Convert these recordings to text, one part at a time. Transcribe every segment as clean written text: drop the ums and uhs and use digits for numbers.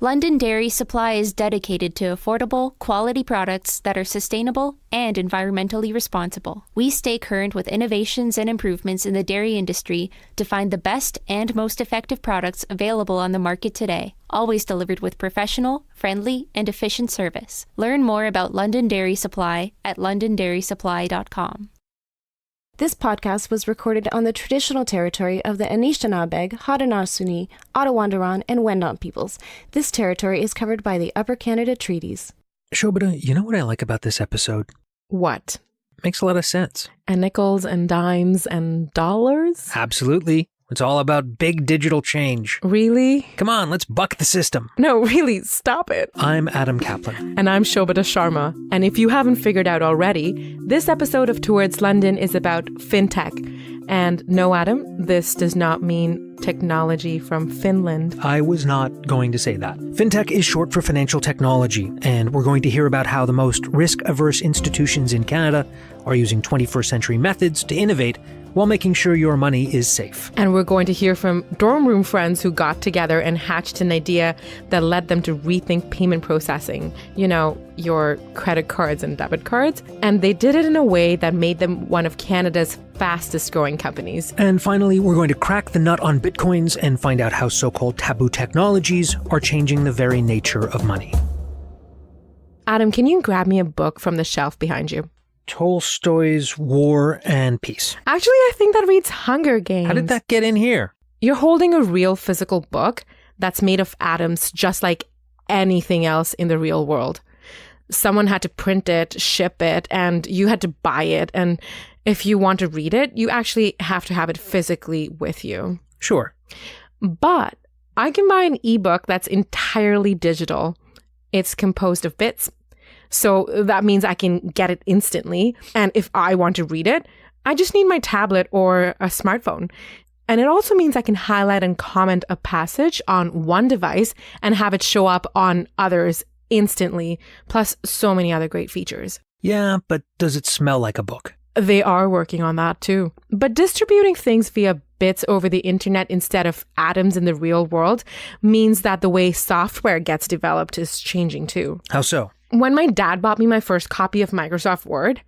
London Dairy Supply is dedicated to affordable, quality products that are sustainable and environmentally responsible. We stay current with innovations and improvements in the dairy industry to find the best and most effective products available on the market today, always delivered with professional, friendly, and efficient service. Learn more about London Dairy Supply at londondairysupply.com. This podcast was recorded on the traditional territory of the Anishinaabe, Haudenosaunee, Ottawandaron, and Wendat peoples. This territory is covered by the Upper Canada Treaties. Shobita, you know what I like about this episode? What? Makes a lot of sense. And nickels and dimes and dollars? Absolutely. It's all about big digital change. Really? Come on, let's buck the system. No, really, stop it. I'm Adam Kaplan. And I'm Shobita Sharma. And if you haven't figured out already, this episode of Towards London is about fintech. And no, Adam, this does not mean technology from Finland. I was not going to say that. Fintech is short for financial technology, and we're going to hear about how the most risk-averse institutions in Canada are using 21st century methods to innovate while making sure your money is safe. And we're going to hear from dorm room friends who got together and hatched an idea that led them to rethink payment processing. You know, your credit cards and debit cards. And they did it in a way that made them one of Canada's fastest growing companies. And finally, we're going to crack the nut on bitcoins and find out how so-called taboo technologies are changing the very nature of money. Adam, can you grab me a book from the shelf behind you? Tolstoy's War and Peace. Actually, I think that reads Hunger Games. How did that get in here? You're holding a real physical book that's made of atoms just like anything else in the real world. Someone had to print it, ship it, and you had to buy it. And if you want to read it, you actually have to have it physically with you. Sure. But I can buy an ebook that's entirely digital. It's composed of bits. So that means I can get it instantly. And if I want to read it, I just need my tablet or a smartphone. And it also means I can highlight and comment a passage on one device and have it show up on others instantly, plus so many other great features. Yeah, but does it smell like a book? They are working on that too. But distributing things via bits over the internet instead of atoms in the real world means that the way software gets developed is changing too. How so? When my dad bought me my first copy of Microsoft Word,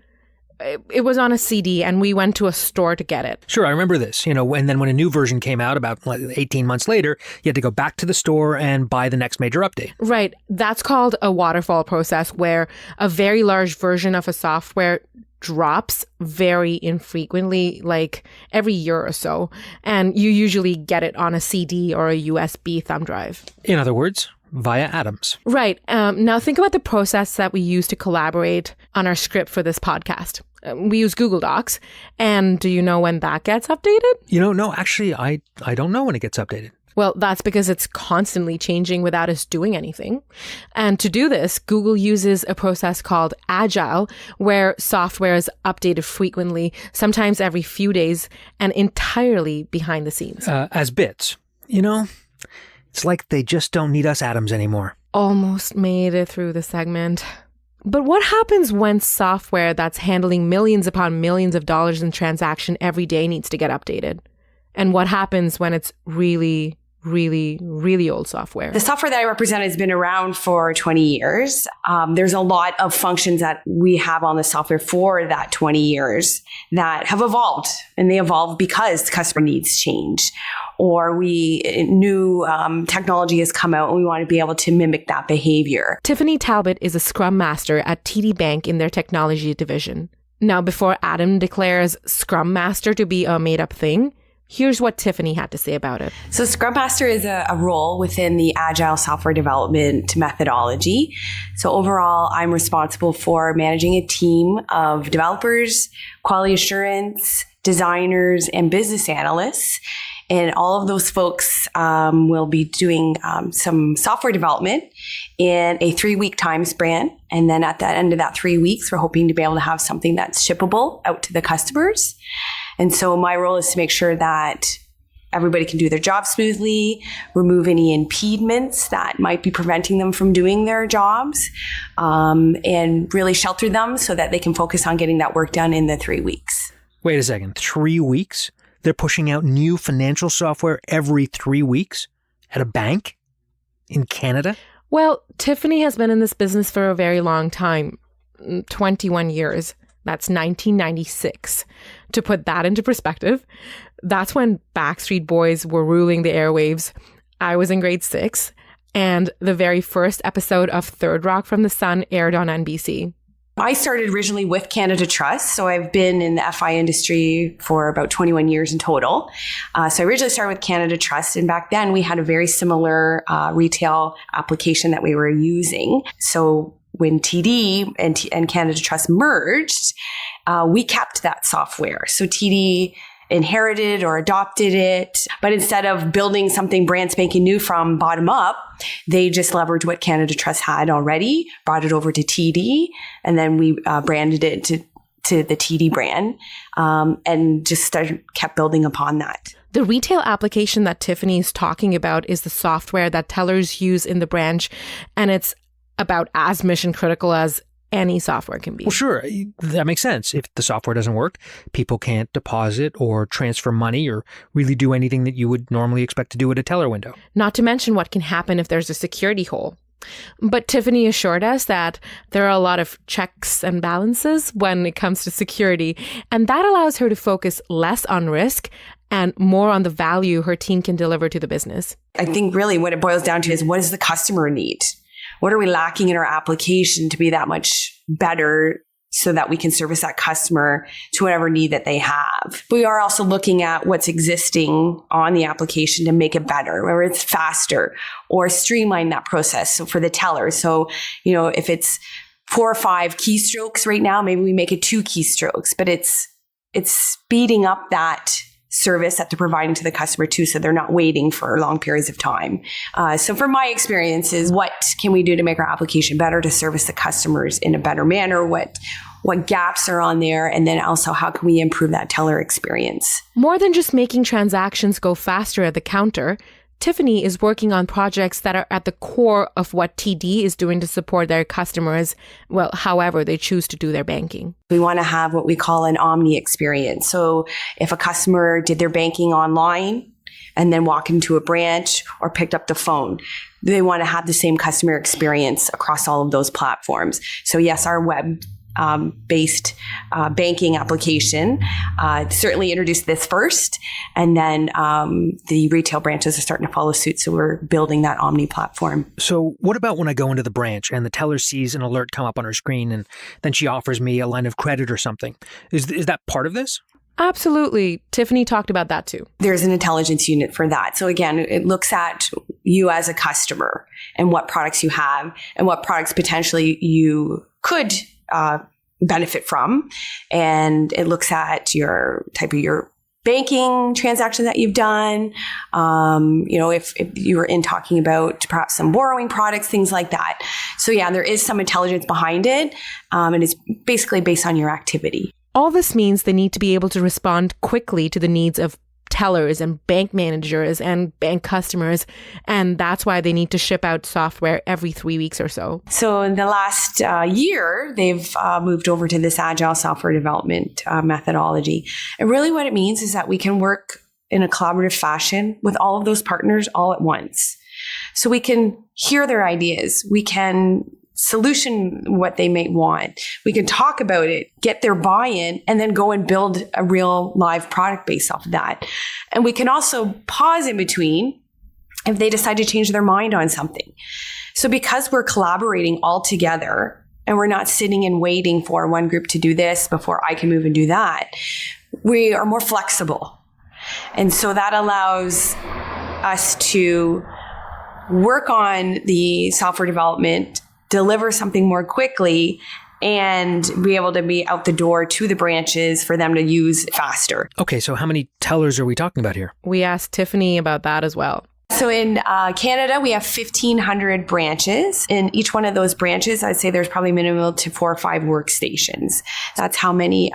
it was on a CD and we went to a store to get it. Sure, I remember this. And then when a new version came out about 18 months later, you had to go back to the store and buy the next major update. Right. That's called a waterfall process, where a very large version of a software drops very infrequently, like every year or so. And you usually get it on a CD or a USB thumb drive. In other words, via atoms. Right. Now think about the process that we use to collaborate on our script for this podcast. We use Google Docs. And do you know when that gets updated? No, actually, I don't know when it gets updated. Well, that's because it's constantly changing without us doing anything. And to do this, Google uses a process called Agile, where software is updated frequently, sometimes every few days, and entirely behind the scenes. As bits. It's like they just don't need us atoms anymore. Almost made it through the segment. But what happens when software that's handling millions upon millions of dollars in transaction every day needs to get updated? And what happens when it's really, really, really old software? The software that I represent has been around for 20 years. There's a lot of functions that we have on the software for that 20 years that have evolved. And they evolve because customer needs change. Or new technology has come out and we want to be able to mimic that behavior. Tiffany Talbot is a Scrum Master at TD Bank in their technology division. Now, before Adam declares Scrum Master to be a made-up thing, here's what Tiffany had to say about it. So Scrum Master is a role within the Agile software development methodology. So overall, I'm responsible for managing a team of developers, quality assurance, designers, and business analysts. And all of those folks will be doing some software development in a 3-week time span. And then at the end of that 3 weeks, we're hoping to be able to have something that's shippable out to the customers. And so my role is to make sure that everybody can do their job smoothly, remove any impediments that might be preventing them from doing their jobs, and really shelter them so that they can focus on getting that work done in the 3 weeks. Wait a second, 3 weeks? They're pushing out new financial software every 3 weeks at a bank? in Canada? Well, Tiffany has been in this business for a very long time, 21 years. That's 1996. To put that into perspective, that's when Backstreet Boys were ruling the airwaves. I was in grade 6, and the very first episode of Third Rock from the Sun aired on NBC. I started originally with Canada Trust, so I've been in the FI industry for about 21 years in total. So I originally started with Canada Trust, and back then we had a very similar retail application that we were using. So when TD and Canada Trust merged, we kept that software. So TD inherited or adopted it, but instead of building something brand spanking new from bottom up, they just leveraged what Canada Trust had already, brought it over to TD, and then we branded it to the TD brand, and just kept building upon that. The retail application that Tiffany is talking about is the software that tellers use in the branch, and it's about as mission critical as any software can be. Well, sure. That makes sense. If the software doesn't work, people can't deposit or transfer money or really do anything that you would normally expect to do at a teller window. Not to mention what can happen if there's a security hole. But Tiffany assured us that there are a lot of checks and balances when it comes to security, and that allows her to focus less on risk and more on the value her team can deliver to the business. I think really what it boils down to is, what does the customer need? What are we lacking in our application to be that much better so that we can service that customer to whatever need that they have? We are also looking at what's existing on the application to make it better, whether it's faster or streamline that process. So for the teller. So, if it's 4 or 5 keystrokes right now, maybe we make it 2 keystrokes, but it's speeding up that service that they're providing to the customer too, so they're not waiting for long periods of time. So from my experiences, what can we do to make our application better to service the customers in a better manner? What gaps are on there? And then also, how can we improve that teller experience? More than just making transactions go faster at the counter, Tiffany is working on projects that are at the core of what TD is doing to support their customers, well, however they choose to do their banking. We want to have what we call an omni experience. So if a customer did their banking online and then walked into a branch or picked up the phone, they want to have the same customer experience across all of those platforms. So yes, our web based banking application certainly introduced this first, and then the retail branches are starting to follow suit, so we're building that omni platform. So what about when I go into the branch and the teller sees an alert come up on her screen and then she offers me a line of credit or something? Is that part of this? Absolutely. Tiffany talked about that too. There's an intelligence unit for that. So again, it looks at you as a customer and what products you have and what products potentially you could benefit from. And it looks at your type of your banking transaction that you've done. If you were in talking about perhaps some borrowing products, things like that. So yeah, there is some intelligence behind it. And it's basically based on your activity. All this means they need to be able to respond quickly to the needs of tellers and bank managers and bank customers. And that's why they need to ship out software every 3 weeks or so. So in the last year, they've moved over to this Agile software development methodology. And really what it means is that we can work in a collaborative fashion with all of those partners all at once. So we can hear their ideas. We can solution what they may want. We can talk about it, get their buy-in, and then go and build a real live product based off of that. And we can also pause in between if they decide to change their mind on something. So because we're collaborating all together and we're not sitting and waiting for one group to do this before I can move and do that, we are more flexible. And so that allows us to work on the software development, deliver something more quickly, and be able to be out the door to the branches for them to use faster. Okay, so how many tellers are we talking about here? We asked Tiffany about that as well. So in Canada, we have 1,500 branches. In each one of those branches, I'd say there's probably minimum to 4 or 5 workstations. That's how many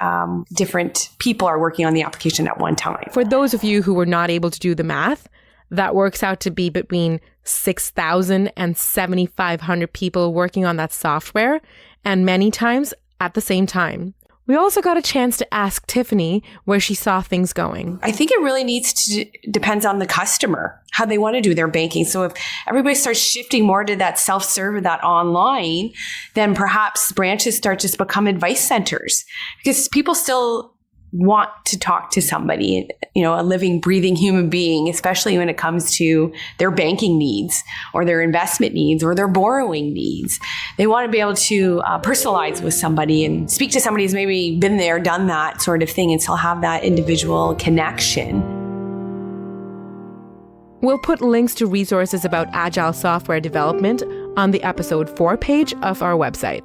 different people are working on the application at one time. For those of you who were not able to do the math, that works out to be between 6,000 and 7,500 people working on that software, and many times at the same time. We also got a chance to ask Tiffany where she saw things going. I think it really depends on the customer, how they want to do their banking. So if everybody starts shifting more to that self-serve or that online, then perhaps branches start to become advice centers, because people still want to talk to somebody, a living, breathing human being, especially when it comes to their banking needs or their investment needs or their borrowing needs. They want to be able to personalize with somebody and speak to somebody who's maybe been there, done that sort of thing, and still have that individual connection. We'll put links to resources about Agile software development on the episode 4 page of our website.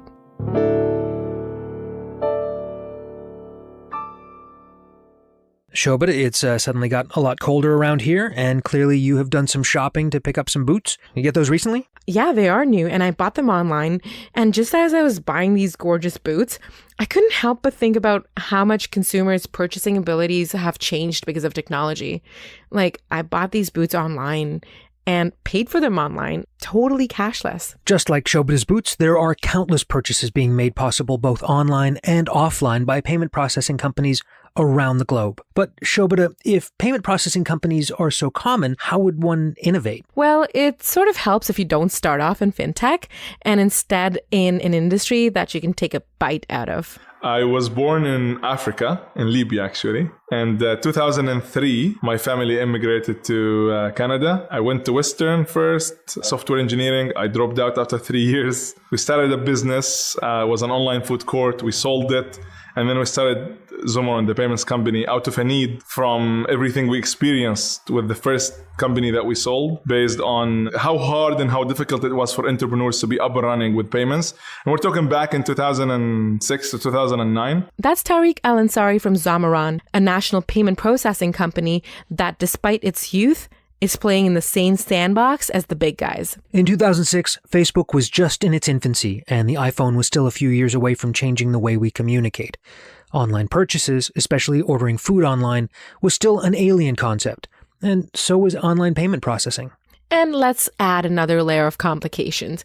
Shobit, it's suddenly got a lot colder around here, and clearly you have done some shopping to pick up some boots. You get those recently? Yeah, they are new, and I bought them online. And just as I was buying these gorgeous boots, I couldn't help but think about how much consumers' purchasing abilities have changed because of technology. Like, I bought these boots online and paid for them online, totally cashless. Just like Shobita's boots, there are countless purchases being made possible both online and offline by payment processing companies around the globe. But Shobita, if payment processing companies are so common, how would one innovate? Well, it sort of helps if you don't start off in fintech and instead in an industry that you can take a bite out of. I was born in Africa, in Libya actually. And 2003, my family immigrated to Canada. I went to Western first, software engineering. I dropped out after 3 years. We started a business. It was an online food court. We sold it. And then we started Zomaron, the payments company, out of a need from everything we experienced with the first company that we sold, based on how hard and how difficult it was for entrepreneurs to be up and running with payments. And we're talking back in 2006 to 2009. That's Tariq Al-Ansari from Zomaron, a national payment processing company that, despite its youth, is playing in the same sandbox as the big guys. In 2006, Facebook was just in its infancy, and the iPhone was still a few years away from changing the way we communicate. Online purchases, especially ordering food online, was still an alien concept, and so was online payment processing. And let's add another layer of complications.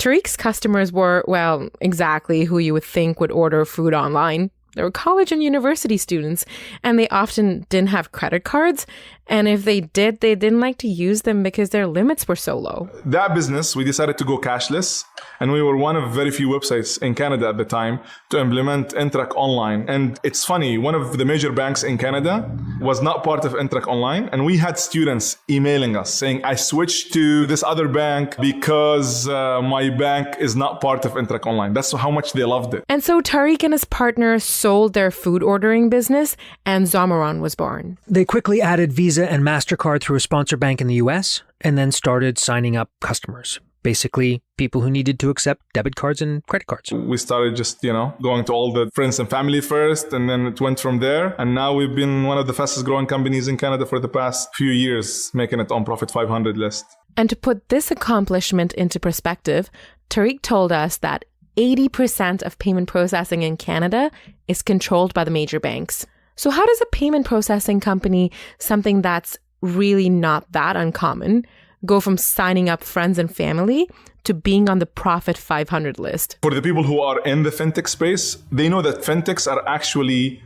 Tariq's customers were, well, exactly who you would think would order food online. They were college and university students, and they often didn't have credit cards. And if they did, they didn't like to use them because their limits were so low. That business, we decided to go cashless. And we were one of very few websites in Canada at the time to implement Interac Online. And it's funny, one of the major banks in Canada was not part of Interac Online. And we had students emailing us saying, I switched to this other bank because my bank is not part of Interac Online. That's how much they loved it. And so Tariq and his partner sold their food ordering business, and Zomaron was born. They quickly added Visa and MasterCard through a sponsor bank in the US, and then started signing up customers. Basically, people who needed to accept debit cards and credit cards. We started just, going to all the friends and family first, and then it went from there. And now we've been one of the fastest growing companies in Canada for the past few years, making it on Profit 500 list. And to put this accomplishment into perspective, Tariq told us that 80% of payment processing in Canada is controlled by the major banks. So how does a payment processing company, something that's really not that uncommon, go from signing up friends and family to being on the Profit 500 list? For the people who are in the fintech space, they know that fintechs are actually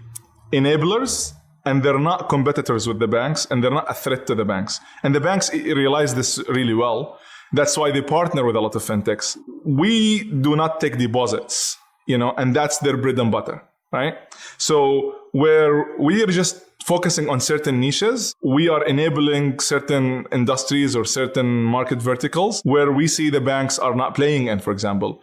enablers, and they're not competitors with the banks, and they're not a threat to the banks. And the banks realize this really well. That's why they partner with a lot of fintechs. We do not take deposits, and that's their bread and butter, right? So where we are just focusing on certain niches, we are enabling certain industries or certain market verticals where we see the banks are not playing in, for example.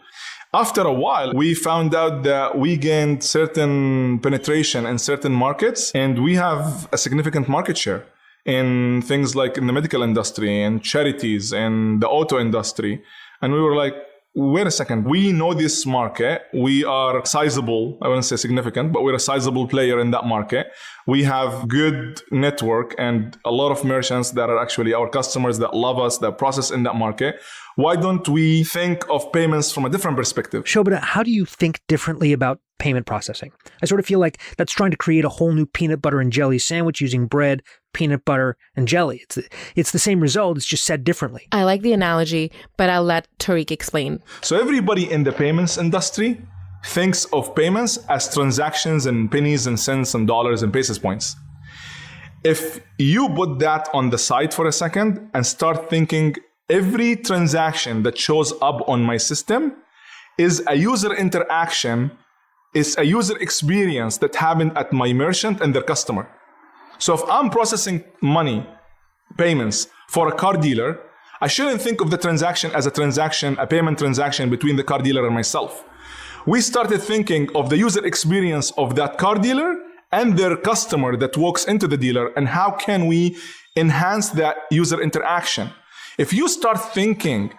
After a while, we found out that we gained certain penetration in certain markets, and we have a significant market share in things like in the medical industry and charities and the auto industry. And we were like, wait a second, we know this market. We are sizable. I wouldn't say significant, but we're a sizable player in that market. We have good network and a lot of merchants that are actually our customers that love us, that process in that market. Why don't we think of payments from a different perspective? Shobita, how do you think differently about payment processing? I sort of feel like that's trying to create a whole new peanut butter and jelly sandwich using bread, peanut butter, and jelly. It's the same result, it's just said differently. I like the analogy, but I'll let Tariq explain. So everybody in the payments industry thinks of payments as transactions and pennies and cents and dollars and basis points. If you put that on the side for a second and start thinking every transaction that shows up on my system is a user interaction, is a user experience that happened at my merchant and their customer. So if I'm processing money, payments for a car dealer, I shouldn't think of the transaction as a transaction, a payment transaction between the car dealer and myself. We started thinking of the user experience of that car dealer and their customer that walks into the dealer, and how can we enhance that user interaction. If you start thinking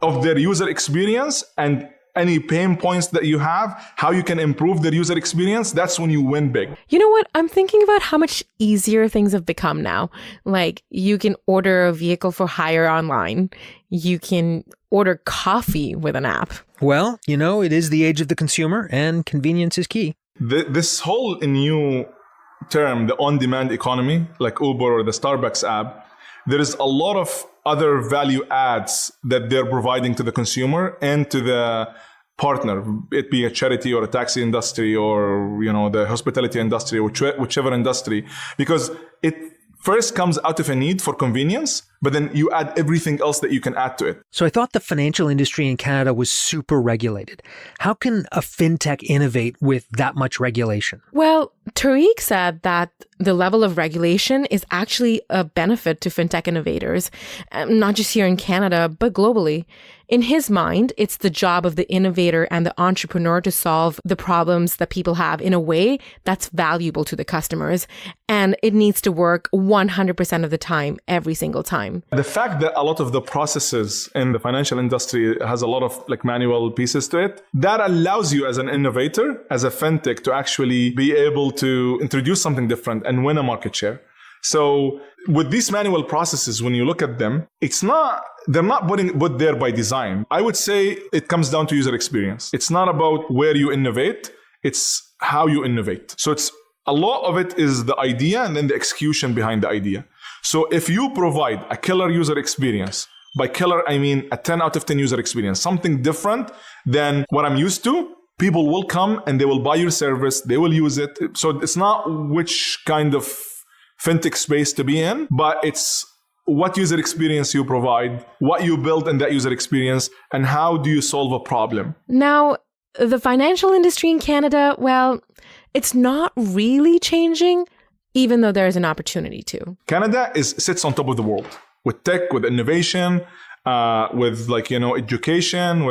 of their user experience and any pain points that you have, how you can improve their user experience, that's when you win big. You know what? I'm thinking about how much easier things have become now. Like, you can order a vehicle for hire online. You can order coffee with an app. Well, it is the age of the consumer, and convenience is key. This whole new term, the on-demand economy, like Uber or the Starbucks app, there is a lot of other value adds that they're providing to the consumer and to the partner, it be a charity or a taxi industry or the hospitality industry, whichever industry, because it first comes out of a need for convenience, but then you add everything else that you can add to it. So I thought the financial industry in Canada was super regulated. How can a fintech innovate with that much regulation? Well, Tariq said that the level of regulation is actually a benefit to fintech innovators, not just here in Canada, but globally. In his mind, it's the job of the innovator and the entrepreneur to solve the problems that people have in a way that's valuable to the customers. And it needs to work 100% of the time, every single time. The fact that a lot of the processes in the financial industry has a lot of manual pieces to it, that allows you as an innovator, as a fintech, to actually be able to introduce something different and win a market share. So with these manual processes, when you look at them, they're not put there by design. I would say it comes down to user experience. It's not about where you innovate, it's how you innovate. So a lot of it is the idea and then the execution behind the idea. So if you provide a killer user experience, by killer, I mean a 10 out of 10 user experience, something different than what I'm used to, people will come and they will buy your service, they will use it. So it's not which kind of fintech space to be in, but it's what user experience you provide, what you build in that user experience, and how do you solve a problem. Now, the financial industry in Canada, well, it's not really changing, even though there's an opportunity to. Canada sits on top of the world with tech, with innovation, with education,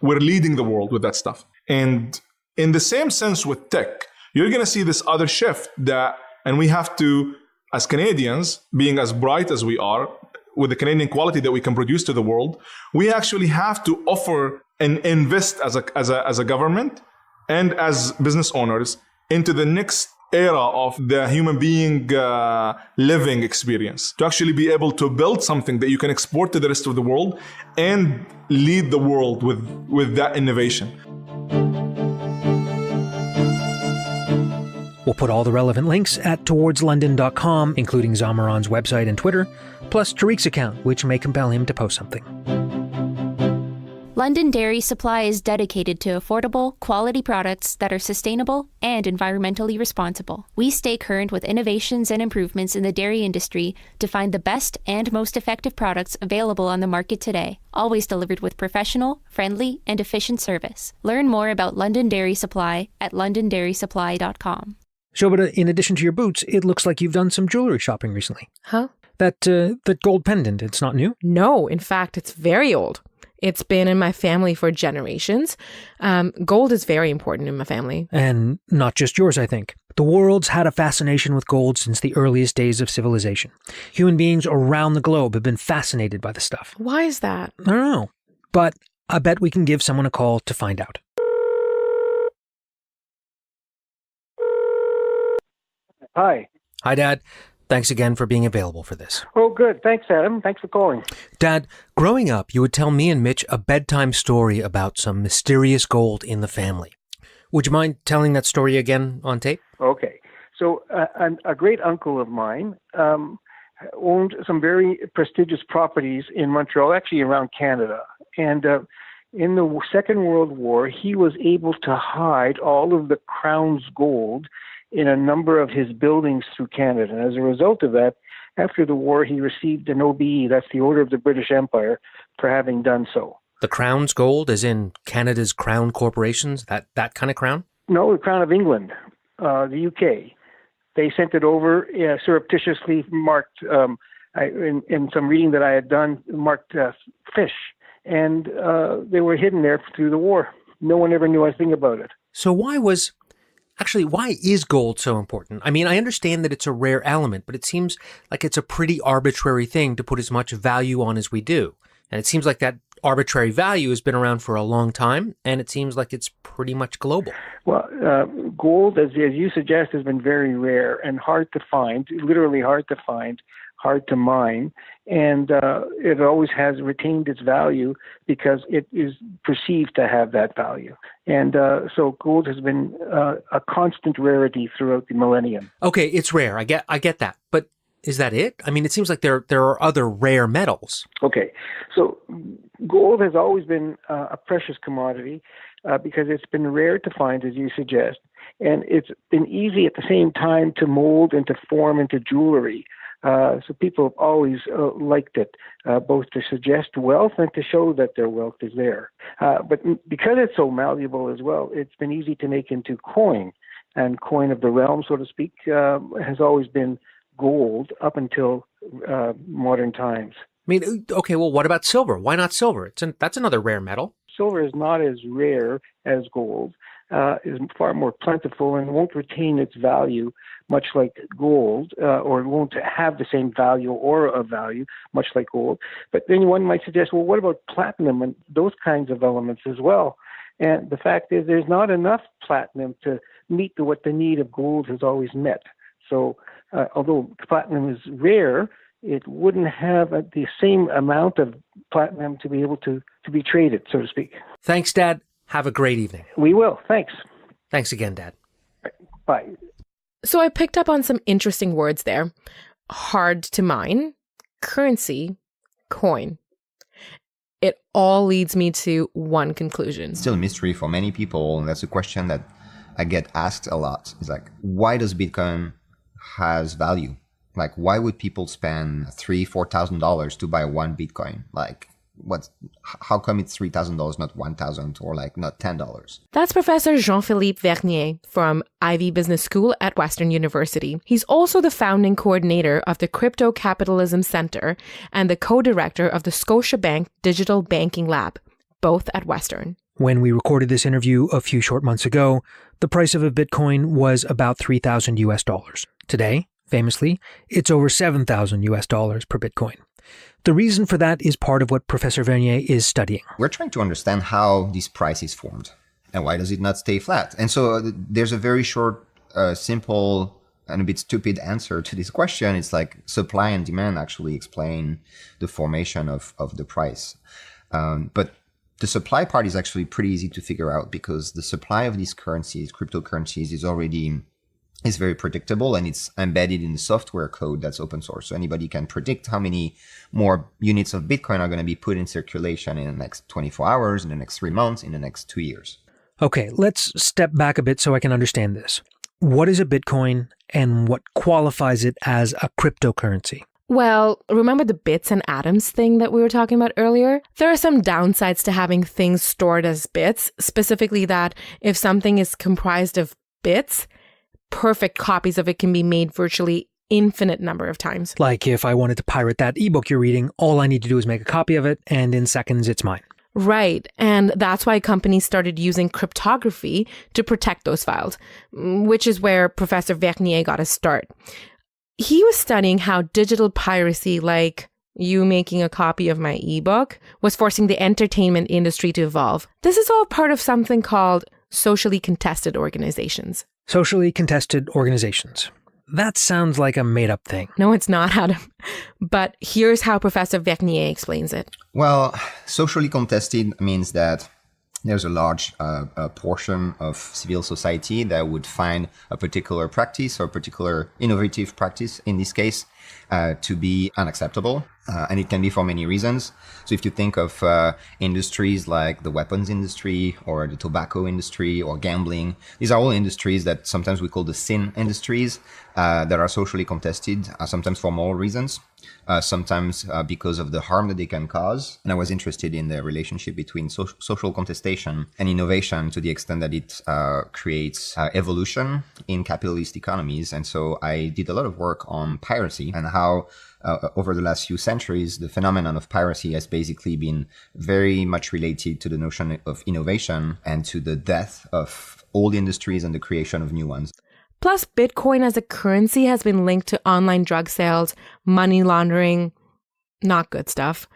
we're leading the world with that stuff. And in the same sense with tech, you're going to see this other shift and we have to, as Canadians, being as bright as we are, with the Canadian quality that we can produce to the world, we actually have to offer and invest as a government and as business owners into the next era of the human being living experience, to actually be able to build something that you can export to the rest of the world and lead the world with that innovation. We'll put all the relevant links at towardslondon.com, including Zamaran's website and Twitter, plus Tariq's account, which may compel him to post something. London Dairy Supply is dedicated to affordable, quality products that are sustainable and environmentally responsible. We stay current with innovations and improvements in the dairy industry to find the best and most effective products available on the market today, always delivered with professional, friendly, and efficient service. Learn more about London Dairy Supply at londondairysupply.com. Shobhita, in addition to your boots, it looks like you've done some jewelry shopping recently. Huh? That gold pendant, it's not new? No, in fact, it's very old. It's been in my family for generations. Gold is very important in my family. And not just yours, I think. The world's had a fascination with gold since the earliest days of civilization. Human beings around the globe have been fascinated by the stuff. Why is that? I don't know. But I bet we can give someone a call to find out. Hi. Hi, Dad. Thanks again for being available for this. Oh, good. Thanks, Adam. Thanks for calling. Dad, growing up, you would tell me and Mitch a bedtime story about some mysterious gold in the family. Would you mind telling that story again on tape? Okay. So a great uncle of mine owned some very prestigious properties in Montreal, actually around Canada. And in the Second World War, he was able to hide all of the crown's gold in a number of his buildings through Canada. And as a result of that, after the war, he received an OBE, that's the Order of the British Empire, for having done so. The crown's gold, as in Canada's crown corporations, that kind of crown? No, the Crown of England, the UK. They sent it over surreptitiously marked, in some reading that I had done, marked fish. And they were hidden there through the war. No one ever knew a thing about it. So why is gold so important? I mean, I understand that it's a rare element, but it seems like it's a pretty arbitrary thing to put as much value on as we do. And it seems like that arbitrary value has been around for a long time, and it seems like it's pretty much global. Well, gold, as you suggest, has been very rare and hard to find, literally hard to find, hard to mine, and it always has retained its value because it is perceived to have that value. And so gold has been a constant rarity throughout the millennium. Okay, it's rare. I get that. But is that it? I mean, it seems like there are other rare metals. Okay, so gold has always been a precious commodity because it's been rare to find, as you suggest, and it's been easy at the same time to mold and to form into jewelry. So people have always liked it, both to suggest wealth and to show that their wealth is there. But because it's so malleable as well, it's been easy to make into coin. And coin of the realm, so to speak, has always been gold up until modern times. I mean, okay, well, what about silver? Why not silver? That's another rare metal. Silver is not as rare as gold, is far more plentiful and won't retain its value much like gold, or won't have the same value or a value much like gold. But then one might suggest, well, what about platinum and those kinds of elements as well? And the fact is there's not enough platinum to meet what the need of gold has always met. So although platinum is rare, it wouldn't have the same amount of platinum to be able to be traded, so to speak. Thanks, Dad. Have a great evening. We will. Thanks. Thanks again, Dad. Bye. So I picked up on some interesting words there. Hard to mine, currency, coin. It all leads me to one conclusion. Still a mystery for many people, and that's a question that I get asked a lot. It's like, why does Bitcoin has value? Like, why would people spend $3,000-$4,000 to buy one Bitcoin? Like, how come it's $3,000, not $1,000, or like not $10? That's Professor Jean-Philippe Vernier from Ivy Business School at Western University. He's also the founding coordinator of the Crypto Capitalism Center and the co-director of the Scotiabank Digital Banking Lab, both at Western. When we recorded this interview a few short months ago, the price of a Bitcoin was about $3,000. Today, famously, it's over $7,000 per Bitcoin. The reason for that is part of what Professor Vernier is studying. We're trying to understand how this price is formed and why does it not stay flat. And so there's a very short, simple, and a bit stupid answer to this question. It's like supply and demand actually explain the formation of the price. But the supply part is actually pretty easy to figure out because the supply of these currencies, cryptocurrencies, is very predictable, and it's embedded in the software code that's open source. So anybody can predict how many more units of Bitcoin are going to be put in circulation in the next 24 hours, in the next 3 months, in the next 2 years. Okay, let's step back a bit so I can understand this. What is a Bitcoin and what qualifies it as a cryptocurrency? Well, remember the bits and atoms thing that we were talking about earlier? There are some downsides to having things stored as bits, specifically that if something is comprised of bits, perfect copies of it can be made virtually infinite number of times. Like if I wanted to pirate that ebook you're reading, all I need to do is make a copy of it, and in seconds it's mine. Right. And that's why companies started using cryptography to protect those files, which is where Professor Vernier got his start. He was studying how digital piracy, like you making a copy of my ebook, was forcing the entertainment industry to evolve. This is all part of something called socially contested organizations. Socially contested organizations. That sounds like a made-up thing. No, it's not, Adam. But here's how Professor Vernier explains it. Well, socially contested means that there's a large portion of civil society that would find a particular practice or a particular innovative practice, in this case, to be unacceptable. And it can be for many reasons. So if you think of industries like the weapons industry or the tobacco industry or gambling, these are all industries that sometimes we call the sin industries that are socially contested, sometimes for moral reasons, sometimes because of the harm that they can cause. And I was interested in the relationship between social contestation and innovation to the extent that it creates evolution in capitalist economies. And so I did a lot of work on piracy and how over the last few centuries, the phenomenon of piracy has basically been very much related to the notion of innovation and to the death of old industries and the creation of new ones. Plus, Bitcoin as a currency has been linked to online drug sales, money laundering, not good stuff.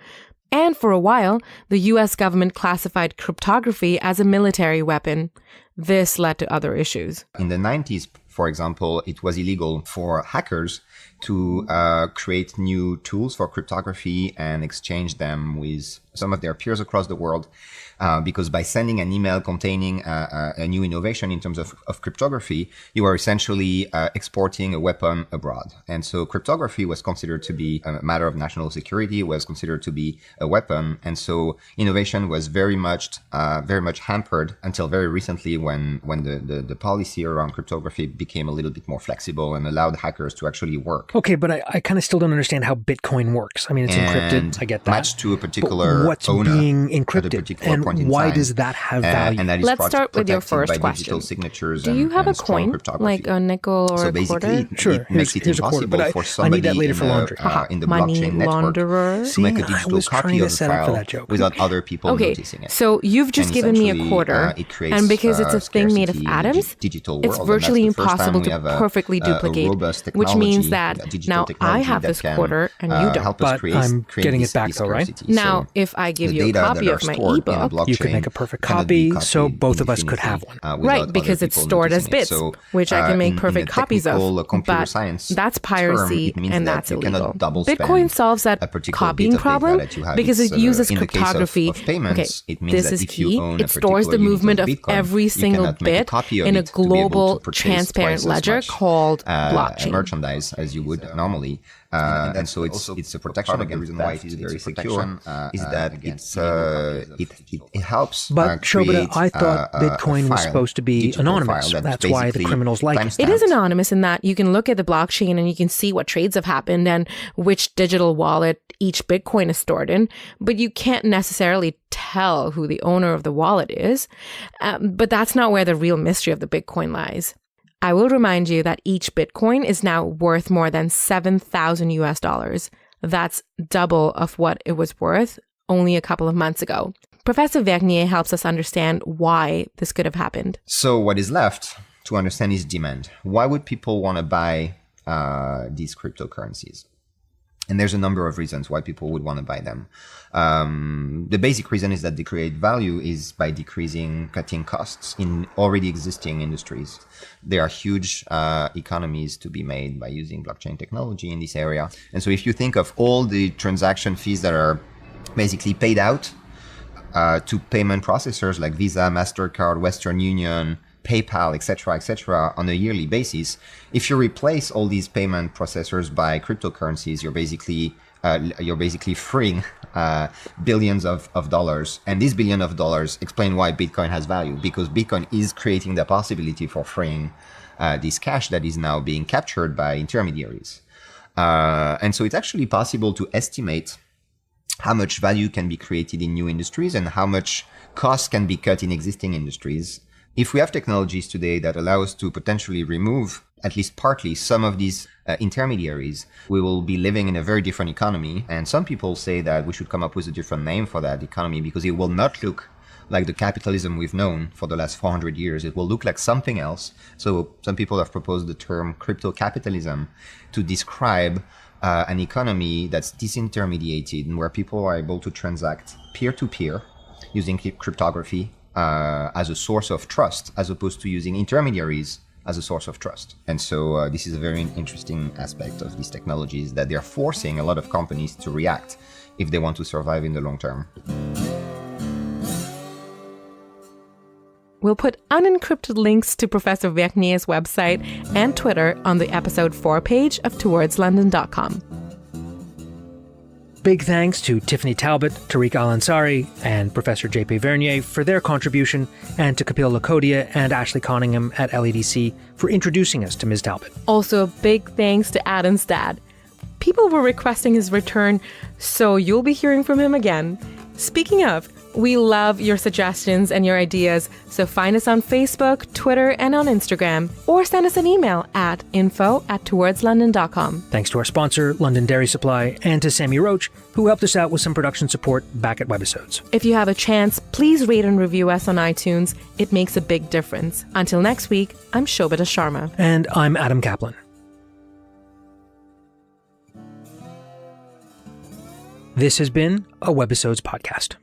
And for a while, the US government classified cryptography as a military weapon. This led to other issues. In the 90s, for example, it was illegal for hackers to create new tools for cryptography and exchange them with some of their peers across the world. Because by sending an email containing a new innovation in terms of cryptography, you are essentially exporting a weapon abroad. And so cryptography was considered to be a matter of national security, was considered to be a weapon. And so innovation was very much hampered until very recently when the policy around cryptography became a little bit more flexible and allowed hackers to actually work. Okay, but I kind of still don't understand how Bitcoin works. I mean, it's encrypted. I get that. Matched to a particular but what's owner being at a encrypted, particular and point in why time. does that have value? And that is Let's start with your protected first by digital question. signatures Do you have and a strong coin, cryptography. like a nickel or So a basically, quarter? Sure, it makes it here's a quarter, impossible but for I somebody need that later for laundry. in the Money blockchain network launderer. to make a See, I digital was copy trying to of the set up for file that joke. without other people Okay, noticing it. so you've just And given me a essentially, quarter, it creates, and because it's a thing made of scarcity in the atoms, digital it's world, and virtually that's the first time impossible we to have a perfectly duplicate, robust which means technology, that a digital now I technology have that this can, quarter and you don't. help us But create, I'm create getting this, it back this though, right? scarcity. Now, So if I give the you a data copy that are of my stored in a ebook, blockchain You could make a perfect cannot be copy, so copied both of us could indefinitely, have one. without right, other because it's people stored as noticing it. bits, So, which I can make in perfect a copies of, technical computer but science that's term, piracy it means and that that's you illegal. cannot double spend Bitcoin solves that a particular copying bit of data problem that you have. because It's, it uses in the case of cryptography. payments, it means this that is if you key. own a It stores the particular unit movement of Bitcoin, every you single cannot make a bit copy of in a it to be able to global purchase transparent twice as ledger much, called blockchain. merchandise as you would normally. And so it's a protection against the reason why it is very secure is that it helps But create I thought Bitcoin was file, supposed to be digital anonymous. file That's why the basically criminals like it. timestamped. It is anonymous in that you can look at the blockchain and you can see what trades have happened and which digital wallet each Bitcoin is stored in, but you can't necessarily tell who the owner of the wallet is. But that's not where the real mystery of the Bitcoin lies. I will remind you that each Bitcoin is now worth more than 7,000 US dollars. That's double of what it was worth only a couple of months ago. Professor Vernier helps us understand why this could have happened. So what is left to understand is demand. Why would people want to buy these cryptocurrencies? And there's a number of reasons why people would want to buy them. The basic reason is that they create value is by cutting costs in already existing industries. There are huge economies to be made by using blockchain technology in this area. And so if you think of all the transaction fees that are basically paid out to payment processors like Visa, MasterCard, Western Union, PayPal, etc., on a yearly basis, if you replace all these payment processors by cryptocurrencies, you're basically freeing billions of dollars. And these billions of dollars explain why Bitcoin has value, because Bitcoin is creating the possibility for freeing this cash that is now being captured by intermediaries. And so it's actually possible to estimate how much value can be created in new industries and how much cost can be cut in existing industries. If we have technologies today that allow us to potentially remove, at least partly, some of these intermediaries, we will be living in a very different economy. And some people say that we should come up with a different name for that economy because it will not look like the capitalism we've known for the last 400 years. It will look like something else. So some people have proposed the term crypto capitalism to describe an economy that's disintermediated and where people are able to transact peer-to-peer using cryptography as a source of trust, as opposed to using intermediaries as a source of trust. And so this is a very interesting aspect of these technologies, that they're forcing a lot of companies to react if they want to survive in the long term. We'll put unencrypted links to Professor Vergnier's website and Twitter on the episode 4 page of towardslondon.com. Big thanks to Tiffany Talbot, Tariq Al-Ansari, and Professor J.P. Vernier for their contribution, and to Kapil Lakodia and Ashley Conningham at LEDC for introducing us to Ms. Talbot. Also, a big thanks to Adam's dad. People were requesting his return, so you'll be hearing from him again. Speaking of, we love your suggestions and your ideas, so find us on Facebook, Twitter, and on Instagram, or send us an email at info@towardslondon.com. Thanks to our sponsor, London Dairy Supply, and to Sammy Roach, who helped us out with some production support back at Webisodes. If you have a chance, please rate and review us on iTunes. It makes a big difference. Until next week, I'm Shobita Sharma. And I'm Adam Kaplan. This has been a Webisodes podcast.